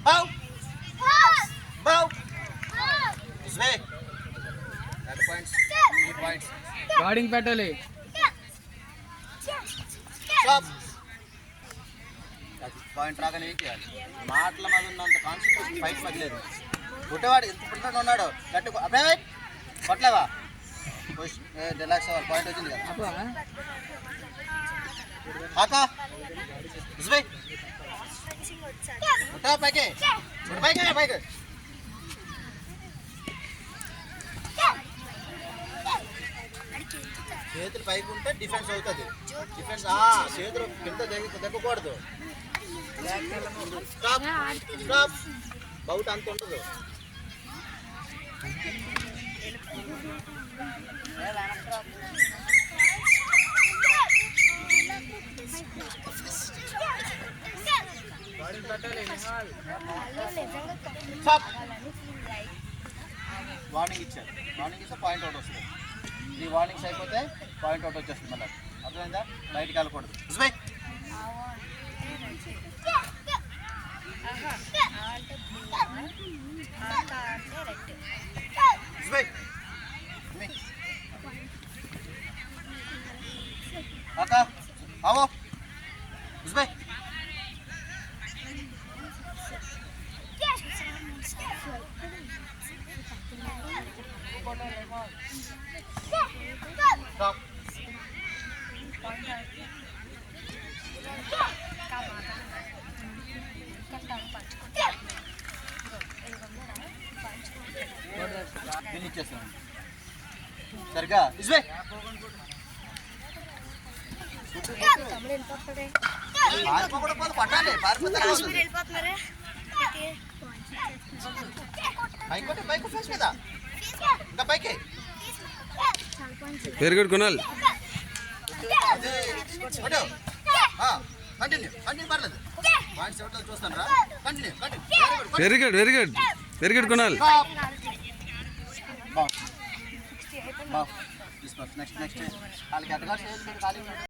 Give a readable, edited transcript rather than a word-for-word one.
Bow. Bow. Sway. That points. 3 points. Guarding పెట్టాలి. Stop. Point రాగానే ఏం చేయాలి? మాటల మీద ఉన్నంత కాన్సన్ట్రేషన్ ఫైట్ పగిలేదు. గుట్టవాడు ఎంత పుట్టినట్టు ఉన్నాడు గట్టి అబ్బాయి పట్లేవా రిలాక్స్ అవ్వాలి. పాయింట్ వచ్చింది కదా ఆకా గుట్ట పైకి పైకి పైకి చేతులు పైకి ఉంటే డిఫెన్స్ అవుతుంది. డిఫెన్స్ చేతులు కింద దగ్గకూడదు. స్టాప్ స్టాప్ బౌట్ అంత ఉంటుంది. వార్నింగ్ ఇచ్చారు. వార్నింగ్ ఇస్తే పాయింట్ అవుట్ వస్తుంది. ఈ వార్నింగ్స్ అయిపోతే పాయింట్ అవుట్ వచ్చేస్తుంది. మళ్ళీ అర్థమైందా? బయటికి వెళ్ళకూడదు. అక్క ఆవో ఉస్బై స్టాప్ దీన్ని ఇచ్చేస్తాను సరిగా ఇస్బై పట్టాలి పైకి ఫేస్ మీద ఇంకా పైకి. Very good Kunal. Continue continue పర్లేదు. పాయింట్స్ ఎవరితో చూస్తాను రా. Continue very good very good very good Kunal. Next next వాళ్ళకి ఎట్టగా చేయాలి.